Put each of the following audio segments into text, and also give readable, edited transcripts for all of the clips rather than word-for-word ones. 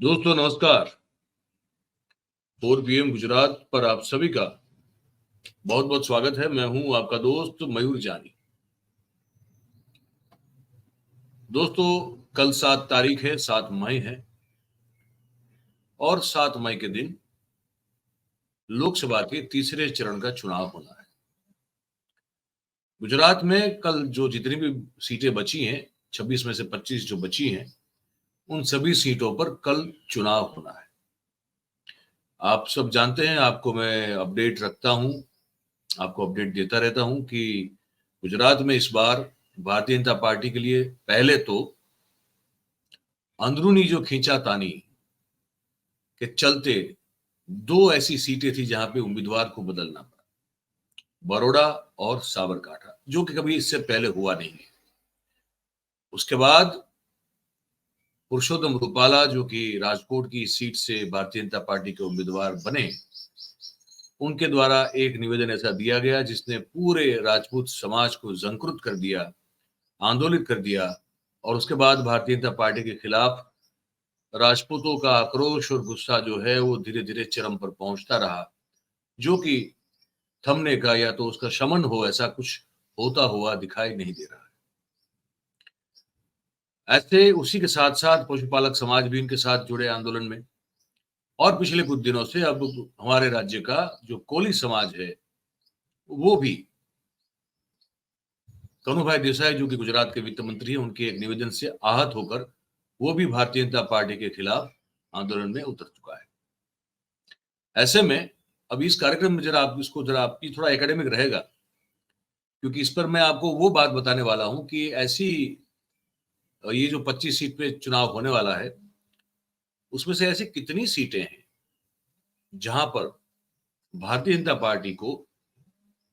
दोस्तों नमस्कार। 4 PM गुजरात पर आप सभी का बहुत बहुत स्वागत है। मैं हूं आपका दोस्त मयूर जानी। दोस्तों कल 7 तारीख है, 7 मई है और 7 मई के दिन लोकसभा के तीसरे चरण का चुनाव होना है। गुजरात में कल जो जितनी भी सीटें बची हैं, 26 में से 25 जो बची हैं, उन सभी सीटों पर कल चुनाव होना है। आप सब जानते हैं, आपको मैं अपडेट रखता हूं, आपको अपडेट देता रहता हूं कि गुजरात में इस बार भारतीय जनता पार्टी के लिए पहले तो अंदरूनी जो खींचातानी के चलते 2 ऐसी सीटें थी जहां पे उम्मीदवार को बदलना पड़ा, बड़ौदा और साबरकांठा, जो कि कभी इससे पहले हुआ नहीं है। उसके बाद पुरुषोत्तम रूपाला, जो कि राजकोट की सीट से भारतीय जनता पार्टी के उम्मीदवार बने, उनके द्वारा एक निवेदन ऐसा दिया गया जिसने पूरे राजपूत समाज को जंकृत कर दिया, आंदोलित कर दिया। और उसके बाद भारतीय जनता पार्टी के खिलाफ राजपूतों का आक्रोश और गुस्सा जो है वो धीरे धीरे चरम पर पहुंचता रहा, जो कि थमने का या तो उसका शमन हो, ऐसा कुछ होता हुआ दिखाई नहीं दे रहा है। ऐसे उसी के साथ साथ पशुपालक समाज भी इनके साथ जुड़े आंदोलन में। और पिछले कुछ दिनों से अब हमारे राज्य का जो कोली समाज है वो भी, कनुभाई देसाई जो कि गुजरात के वित्त मंत्री हैं, उनके एक निवेदन से आहत होकर वो भी भारतीय जनता पार्टी के खिलाफ आंदोलन में उतर चुका है। ऐसे में अब इस कार्यक्रम में जरा आपकी थोड़ा एकेडमिक रहेगा, क्योंकि इस पर मैं आपको वो बात बताने वाला हूं कि ऐसी ये जो 25 सीट पे चुनाव होने वाला है, उसमें से ऐसी कितनी सीटें हैं जहां पर भारतीय जनता पार्टी को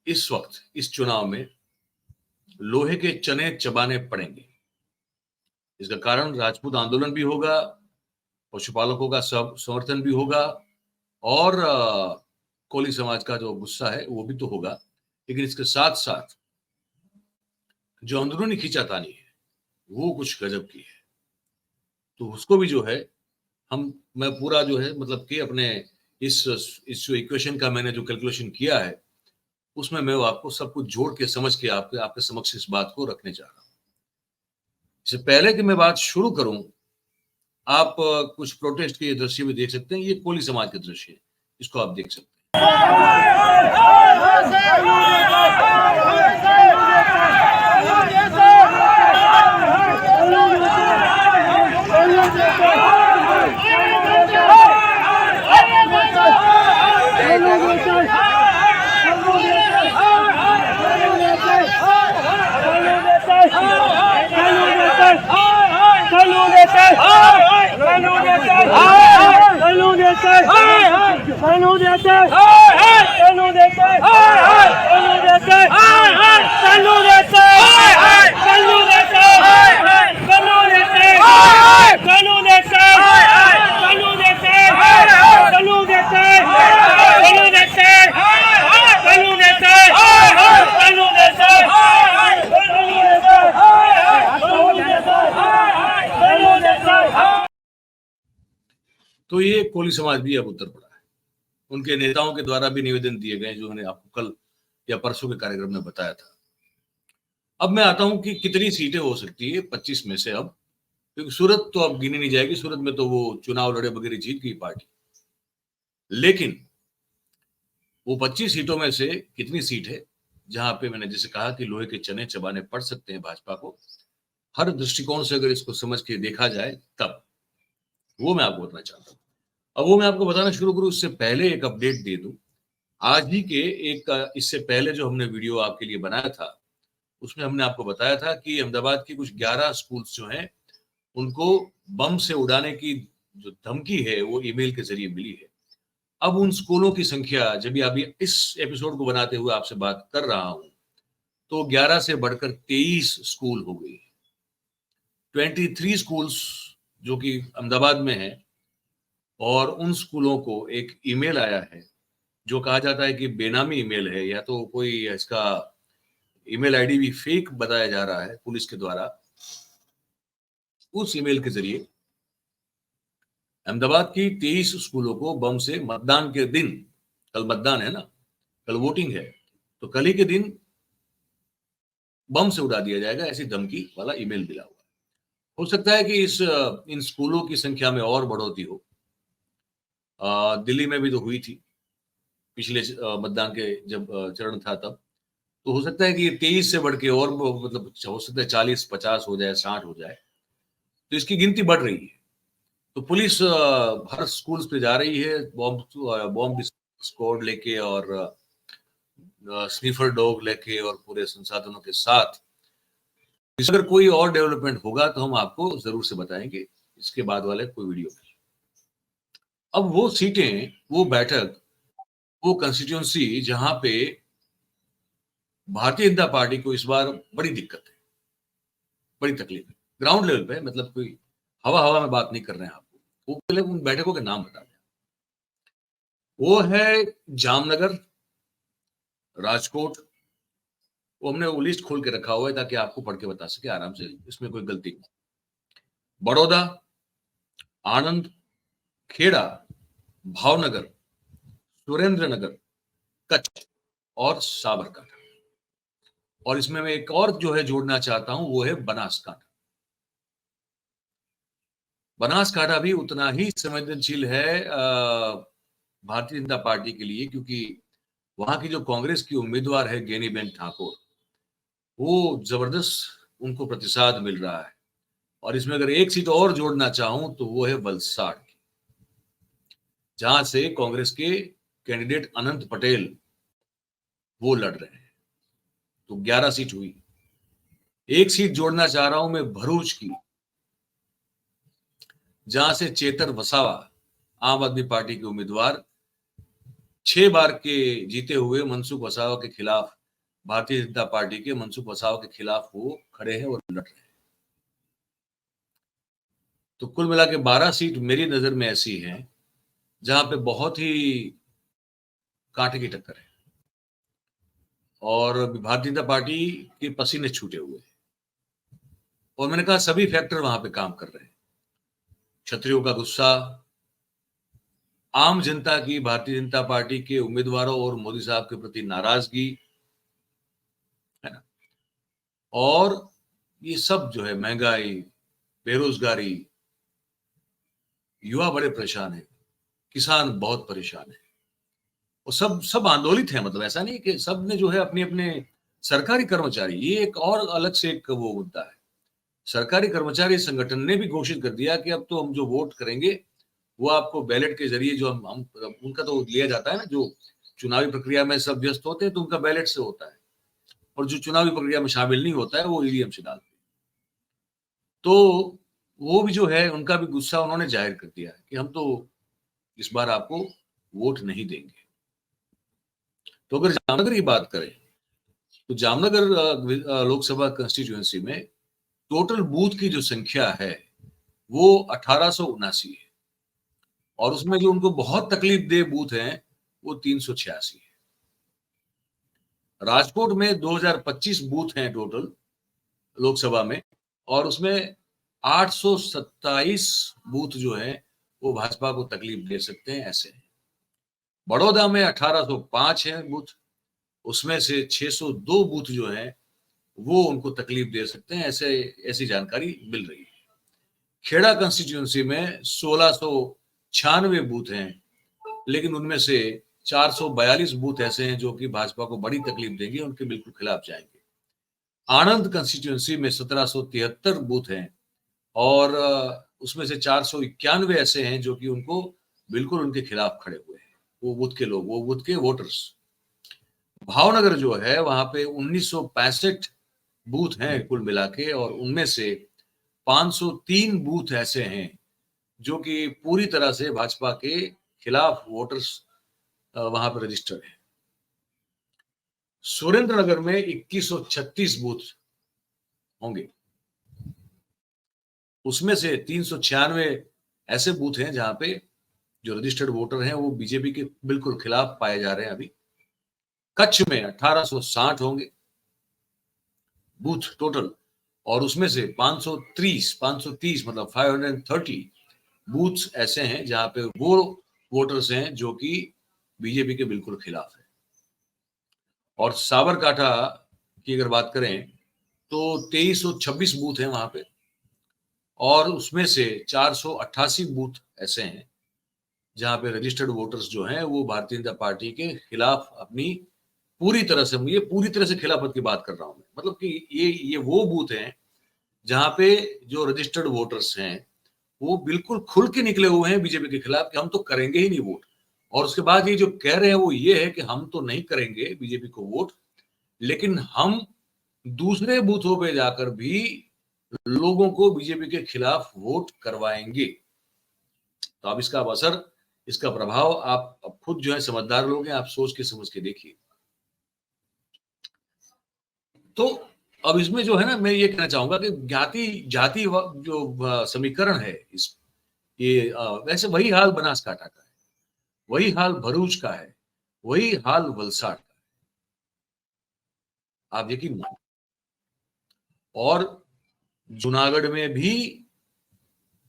इस वक्त इस चुनाव में लोहे के चने चबाने पड़ेंगे। इसका कारण राजपूत आंदोलन भी होगा, पशुपालकों का समर्थन भी होगा और कोली समाज का जो गुस्सा है वो भी तो होगा। लेकिन इसके साथ साथ जो अंदरूनी खींचातानी है वो कुछ गजब की है, तो उसको भी जो है मैं पूरा जो है मतलब कि अपने इस जो इक्वेशन का मैंने जो कैलकुलेशन किया है उसमें मैं आपको सब कुछ जोड़ के समझ के आपके समक्ष इस बात को रखने जा रहा हूं। इससे पहले कि मैं बात शुरू करूं, आप कुछ प्रोटेस्ट के दृश्य भी देख सकते हैं। ये कोली समाज के दृश्य है, इसको आप देख सकते तो ये कोली समाज भी अब उतर पड़ा है। उनके नेताओं के द्वारा भी निवेदन दिए गए, जो मैंने आपको कल या परसों के कार्यक्रम में बताया था। अब मैं आता हूं कि कितनी सीटें हो सकती है 25 में से अब, क्योंकि सूरत तो अब गिनी नहीं जाएगी, सूरत में तो वो चुनाव लड़े बगैर जीत गई पार्टी। लेकिन वो 25 सीटों में से कितनी सीट है जहां पे मैंने जैसे कहा कि लोहे के चने चबाने पड़ सकते हैं भाजपा को, हर दृष्टिकोण से अगर इसको समझ के देखा जाए तब, वो मैं आपको बताना चाहता हूँ। अब वो मैं आपको बताना शुरू करूं उससे पहले एक अपडेट दे दूं। आज ही के एक इससे पहले जो हमने वीडियो आपके लिए बनाया था उसमें हमने आपको बताया था कि अहमदाबाद की कुछ 11 स्कूल्स जो हैं उनको बम से उड़ाने की जो धमकी है वो ईमेल के जरिए मिली है। अब उन स्कूलों की संख्या, जब भी अभी इस एपिसोड को बनाते हुए आपसे बात कर रहा हूं, तो 11 से बढ़कर 23 स्कूल हो गई। 23 स्कूल्स जो कि अहमदाबाद में है, और उन स्कूलों को एक ईमेल आया है जो कहा जाता है कि बेनामी ईमेल है, या तो कोई इसका ईमेल आईडी भी फेक बताया जा रहा है पुलिस के द्वारा। उस ईमेल के जरिए अहमदाबाद की 23 स्कूलों को बम से मतदान के दिन, कल मतदान है ना, कल वोटिंग है, तो कल ही के दिन बम से उड़ा दिया जाएगा, ऐसी धमकी वाला ईमेल मिला हुआ है। हो सकता है कि इन स्कूलों की संख्या में और बढ़ोतरी हो। दिल्ली में भी तो हुई थी पिछले मतदान के जब चरण था तब, तो हो सकता है कि ये 23 से बढ़ के और मतलब हो सकता है 40, 50 हो जाए, 60 हो जाए, तो इसकी गिनती बढ़ रही है। तो पुलिस हर स्कूल्स पे जा रही है बॉम्ब स्क्वाड लेके और स्नीफर डॉग लेके और पूरे संसाधनों के साथ। अगर कोई और डेवलपमेंट होगा तो हम आपको जरूर से बताएंगे इसके बाद वाले कोई वीडियो में। अब वो सीटें, वो बैठक, वो कंस्टिट्यूंसी जहां पे भारतीय जनता पार्टी को इस बार बड़ी दिक्कत है, बड़ी तकलीफ है, ग्राउंड लेवल पे, मतलब कोई हवा हवा में बात नहीं कर रहे हैं आपको, वो पहले उन बैठकों के नाम बता दें। वो है जामनगर, राजकोट, वो हमने वो लिस्ट खोल के रखा हुआ है ताकि आपको पढ़ के बता सके आराम से, इसमें कोई गलती नहीं। बड़ौदा, आनंद, खेड़ा, भावनगर, सुरेंद्रनगर, कच्छ और साबरकांठा। और इसमें मैं एक और जो है जोड़ना चाहता हूं, वो है बनासकांठा। बनासकांठा भी उतना ही संवेदनशील है भारतीय जनता पार्टी के लिए, क्योंकि वहां की जो कांग्रेस की उम्मीदवार है गेनीबेन ठाकुर, वो जबरदस्त उनको प्रतिसाद मिल रहा है। और इसमें अगर एक सीट और जोड़ना चाहूं तो वो है वलसाड़ की, जहां से कांग्रेस के कैंडिडेट अनंत पटेल वो लड़ रहे हैं, तो 11 सीट हुई। एक सीट जोड़ना चाह रहा हूं मैं भरूच की, जहां से चेतर वसावा, आम आदमी पार्टी के उम्मीदवार, 6 बार के जीते हुए मनसुख वसावा के खिलाफ, भारतीय जनता पार्टी के मनसुख वसावा के खिलाफ वो खड़े हैं और लड़ रहे हैं। तो कुल मिला के 12 सीट मेरी नजर में ऐसी हैं जहां पे बहुत ही कांटे की टक्कर है और भारतीय जनता पार्टी के पसीने छूटे हुए हैं। और मैंने कहा सभी फैक्टर वहां पे काम कर रहे हैं। क्षत्रियों का गुस्सा, आम जनता की भारतीय जनता पार्टी के उम्मीदवारों और मोदी साहब के प्रति नाराजगी, है ना, और ये सब जो है, महंगाई, बेरोजगारी, युवा बड़े परेशान है, किसान बहुत परेशान है, और सब सब आंदोलित है। मतलब ऐसा नहीं कि सब ने जो है अपने अपने सरकारी कर्मचारी, ये एक और अलग से एक वो मुद्दा है। सरकारी कर्मचारी संगठन ने भी घोषित कर दिया कि अब तो हम जो वोट करेंगे वो आपको बैलेट के जरिए, जो हम उनका तो लिया जाता है ना, जो चुनावी प्रक्रिया में सब व्यस्त होते हैं तो उनका बैलेट से होता है, और जो चुनावी प्रक्रिया में शामिल नहीं होता है वो ईवीएम से डालते हैं। तो वो भी जो है, उनका भी गुस्सा उन्होंने जाहिर कर दिया है कि हम तो इस बार आपको वोट नहीं देंगे। तो अगर जामनगर की बात करें तो जामनगर लोकसभा कंस्टिट्यूएंसी में टोटल बूथ की जो संख्या है वो 1879 है, और उसमें जो उनको बहुत तकलीफ दे बूथ हैं वो 386 है। राजकोट में 2025 बूथ हैं टोटल लोकसभा में, और उसमें 827 बूथ जो हैं वो भाजपा को तकलीफ दे सकते हैं, ऐसे हैं। बड़ौदा में 1805 है बूथ, उसमें से 602 बूथ जो हैं वो उनको तकलीफ दे सकते हैं, ऐसे ऐसी जानकारी मिल रही है। खेड़ा कंस्टिट्यूएंसी में 1696 बूथ हैं, लेकिन उनमें से 442 बूथ ऐसे हैं जो कि भाजपा को बड़ी तकलीफ देंगे, उनके बिल्कुल खिलाफ जाएंगे। आनंद कंस्टिट्यूएंसी में 1773 बूथ हैं, और उसमें से 491 ऐसे हैं जो कि उनको बिल्कुल उनके खिलाफ खड़े हुए हैं, वो बूथ के लोग, वो बूथ के वोटर्स। भावनगर जो है वहां पे 1965 बूथ हैं कुल मिला के, और उनमें से 503 बूथ ऐसे हैं जो कि पूरी तरह से भाजपा के खिलाफ वोटर्स वहां पर रजिस्टर्ड है। सुरेंद्रनगर में 2136 बूथ होंगे, उसमें से 396 ऐसे बूथ हैं जहां पे जो रजिस्टर्ड वोटर हैं वो बीजेपी के बिल्कुल खिलाफ पाए जा रहे हैं अभी। कच्छ में 1860 होंगे बूथ टोटल, और उसमें से 530 मतलब 530 बूथ्स ऐसे हैं जहां पे वो वोटर्स हैं जो कि बीजेपी के बिल्कुल खिलाफ है। और साबरकांठा की अगर बात करें तो 2326 बूथ हैं वहां पे, और उसमें से 488 बूथ ऐसे हैं जहां पे रजिस्टर्ड वोटर्स जो हैं वो भारतीय जनता पार्टी के खिलाफ अपनी पूरी तरह से, ये पूरी तरह से खिलाफत की बात कर रहा हूं मैं, मतलब कि ये वो बूथ हैं जहां पे जो रजिस्टर्ड वोटर्स हैं वो बिल्कुल खुल के निकले हुए हैं बीजेपी के खिलाफ कि हम तो करेंगे ही नहीं वोट। और उसके बाद ये जो कह रहे हैं वो ये है कि हम तो नहीं करेंगे बीजेपी को वोट, लेकिन हम दूसरे बूथों पे जाकर भी लोगों को बीजेपी के खिलाफ वोट करवाएंगे। तो अब इसका असर, इसका प्रभाव आप अब खुद जो है समझदार लोग हैं, आप सोच के समझ के देखिए। तो अब इसमें जो है ना, मैं ये कहना चाहूंगा कि जाति जाति जो समीकरण है इस ये वैसे वही हाल बनासकांठा का है, वही हाल भरूच का है, वही हाल वलसाड़ का है, आप यकीन मानिए। और जूनागढ़ में भी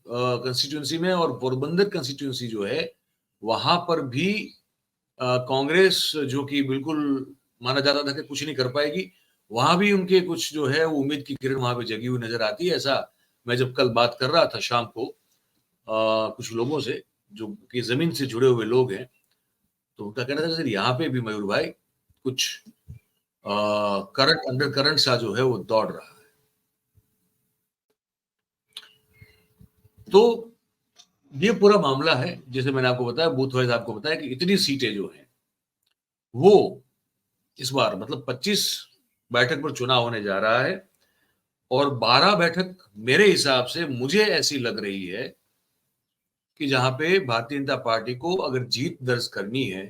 कंस्टिट्यूंसी में, और पोरबंदर कंस्टिट्यूंसी जो है वहां पर भी कांग्रेस जो कि बिल्कुल माना जाता था कि कुछ नहीं कर पाएगी, वहां भी उनके कुछ जो है वो उम्मीद की किरण वहां पे जगी हुई नजर आती है। ऐसा मैं जब कल बात कर रहा था शाम को कुछ लोगों से जो कि जमीन से जुड़े हुए लोग हैं, तो उनका कहना था सर यहाँ पे भी मयूर भाई कुछ करंट, अंडर करंट सा जो है वो दौड़ रहा है। तो ये पूरा मामला है, जैसे मैंने आपको बताया बूथ वाइज आपको बताया कि इतनी सीटें जो हैं वो इस बार मतलब 25 बैठक पर चुनाव होने जा रहा है, और 12 बैठक मेरे हिसाब से मुझे ऐसी लग रही है कि जहां पे भारतीय जनता पार्टी को अगर जीत दर्ज करनी है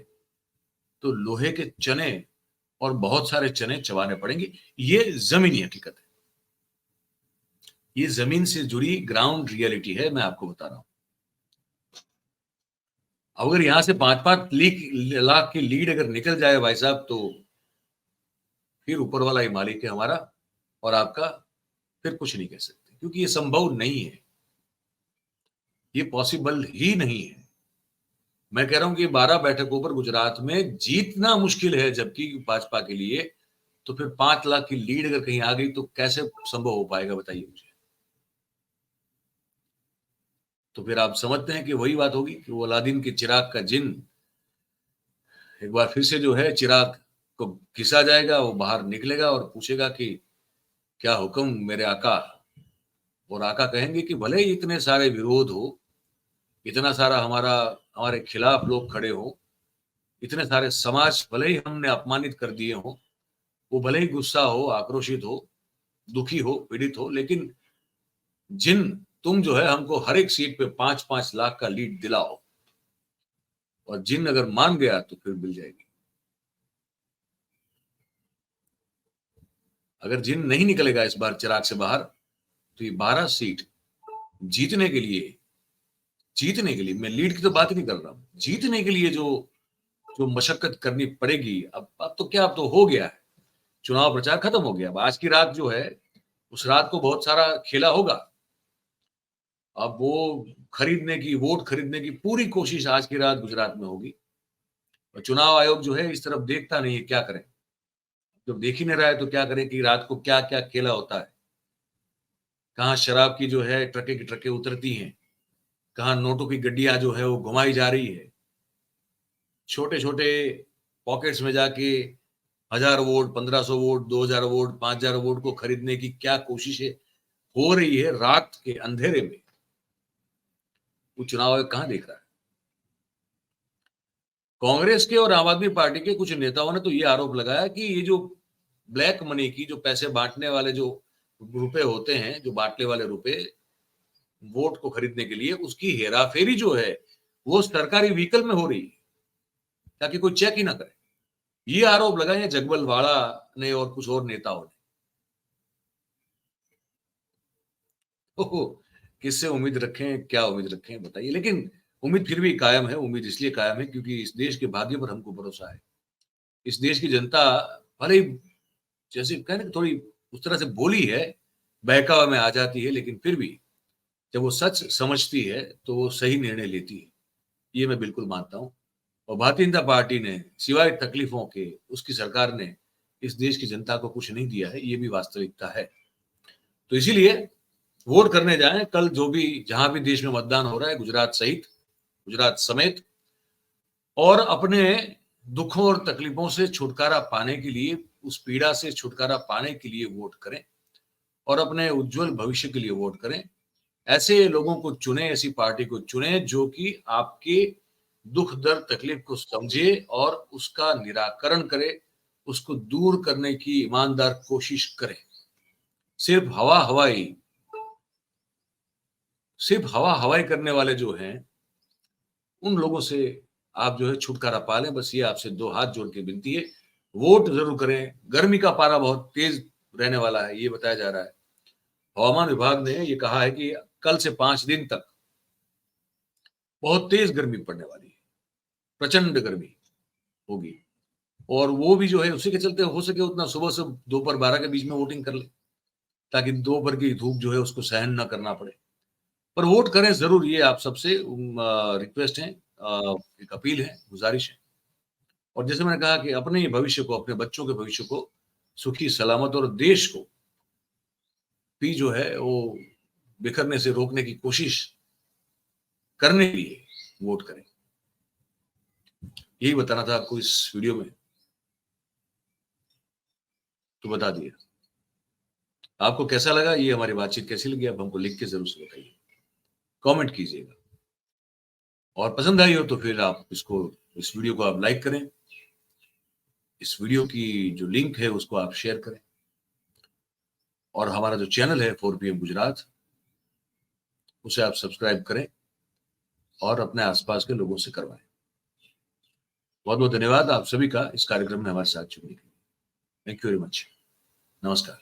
तो लोहे के चने और बहुत सारे चने चबाने पड़ेंगे। ये जमीनी हकीकत है, ये जमीन से जुड़ी ग्राउंड रियलिटी है, मैं आपको बता रहा हूं। अगर यहां से 5-5 लाख की लीड अगर निकल जाए भाई साहब, तो फिर ऊपर वाला ही मालिक है हमारा और आपका, फिर कुछ नहीं कह सकते, क्योंकि ये संभव नहीं है, ये पॉसिबल ही नहीं है। मैं कह रहा हूं कि 12 बैठकों पर गुजरात में जीतना मुश्किल है, जबकि भाजपा के लिए, तो फिर 5 लाख की लीड अगर कहीं आ गई तो कैसे संभव हो पाएगा बताइए मुझे। तो फिर आप समझते हैं कि वही बात होगी कि वो अलादीन के चिराग का जिन एक बार फिर से जो है चिराग को घिसा जाएगा, वो बाहर निकलेगा और पूछेगा कि क्या हुक्म मेरे आका। और आका कहेंगे कि भले ही इतने सारे विरोध हो, इतना सारा हमारे खिलाफ लोग खड़े हो, इतने सारे समाज भले ही हमने अपमानित कर दिए हो, वो भले ही गुस्सा हो, आक्रोशित हो, दुखी हो, पीड़ित हो, लेकिन जिन तुम जो है हमको हर एक सीट पे 5-5 लाख का लीड दिलाओ, और जिन अगर मान गया तो फिर मिल जाएगी। अगर जिन नहीं निकलेगा इस बार चिराग से बाहर, तो ये 12 सीट जीतने के लिए, जीतने के लिए, मैं लीड की तो बात ही नहीं कर रहा हूं, जीतने के लिए जो जो मशक्कत करनी पड़ेगी, अब तो क्या, अब तो हो गया है, चुनाव प्रचार खत्म हो गया। अब आज की रात जो है उस रात को बहुत सारा खेला होगा। अब वो खरीदने की, वोट खरीदने की पूरी कोशिश आज की रात गुजरात में होगी, और चुनाव आयोग जो है इस तरफ देखता नहीं है, क्या करें। जब देख ही नहीं रहा है तो क्या करें कि रात को क्या क्या खेला होता है, कहाँ शराब की जो है ट्रके की ट्रकें उतरती हैं, कहाँ नोटों की गड्डियां जो है वो घुमाई जा रही है, छोटे छोटे पॉकेट्स में जाके 1000 वोट, 1500 वोट, 2000 वोट, 5000 वोट को खरीदने की क्या कोशिशें हो रही है रात के अंधेरे में, वो चुनाव आयोग कहाँ देख रहा है। कांग्रेस के और आम आदमी पार्टी के कुछ नेताओं ने तो ये आरोप लगाया कि ये जो ब्लैक मनी की, जो पैसे बांटने वाले जो रुपए होते हैं, जो बांटने वाले रुपए वोट को खरीदने के लिए, उसकी हेराफेरी जो है वो सरकारी व्हीकल में हो रही है, ताकि कोई चेक ही ना करे। ये आरोप लगाए जगबल वाला ने और कुछ और नेताओं ने। तो किससे उम्मीद रखें, क्या उम्मीद रखें बताइए। लेकिन उम्मीद फिर भी कायम है, उम्मीद इसलिए कायम है क्योंकि इस देश के भाग्य पर हमको भरोसा है। इस देश की जनता भले ही जैसे कहने थोड़ी उस तरह से बोली है, बहकावा में आ जाती है, लेकिन फिर भी जब वो सच समझती है तो वो सही निर्णय लेती है, ये मैं बिल्कुल मानता हूँ। और भारतीय जनता पार्टी ने सिवाय तकलीफों के, उसकी सरकार ने इस देश की जनता को कुछ नहीं दिया है, ये भी वास्तविकता है। तो इसीलिए वोट करने जाएं कल, जो भी जहां भी देश में मतदान हो रहा है, गुजरात सहित, गुजरात समेत, और अपने दुखों और तकलीफों से छुटकारा पाने के लिए, उस पीड़ा से छुटकारा पाने के लिए वोट करें और अपने उज्जवल भविष्य के लिए वोट करें। ऐसे लोगों को चुने, ऐसी पार्टी को चुने जो कि आपके दुख दर्द तकलीफ को समझे और उसका निराकरण करे, उसको दूर करने की ईमानदार कोशिश करे। सिर्फ हवा हवाई करने वाले जो हैं, उन लोगों से आप जो है छुटकारा पा लें। बस ये आपसे 2 हाथ जोड़ के विनती है। वोट जरूर करें। गर्मी का पारा बहुत तेज रहने वाला है, ये बताया जा रहा है। हवामान विभाग ने ये कहा है कि कल से 5 दिन तक बहुत तेज गर्मी पड़ने वाली है, प्रचंड गर्मी होगी। और वो भी जो है उसी के चलते हो सके उतना सुबह से दोपहर 12 के बीच में वोटिंग कर ले, ताकि दोपहर की धूप जो है उसको सहन ना करना पड़े। पर वोट करें जरूर, ये आप सबसे रिक्वेस्ट है, एक अपील है, गुजारिश है। और जैसे मैंने कहा कि अपने भविष्य को, अपने बच्चों के भविष्य को सुखी सलामत और देश को भी जो है वो बिखरने से रोकने की कोशिश करने के लिए वोट करें। यही बताना था आपको इस वीडियो में, तो बता दिया। आपको कैसा लगा, ये हमारी बातचीत कैसी लगी, आप हमको लिख के जरूर से बताइए, कमेंट कीजिएगा। और पसंद आई हो तो फिर आप इस वीडियो को आप लाइक करें, इस वीडियो की जो लिंक है उसको आप शेयर करें, और हमारा जो चैनल है 4PM गुजरात, उसे आप सब्सक्राइब करें और अपने आसपास के लोगों से करवाएं। बहुत बहुत धन्यवाद आप सभी का इस कार्यक्रम में हमारे साथ जुड़ने के लिए। Thank you very much. नमस्कार।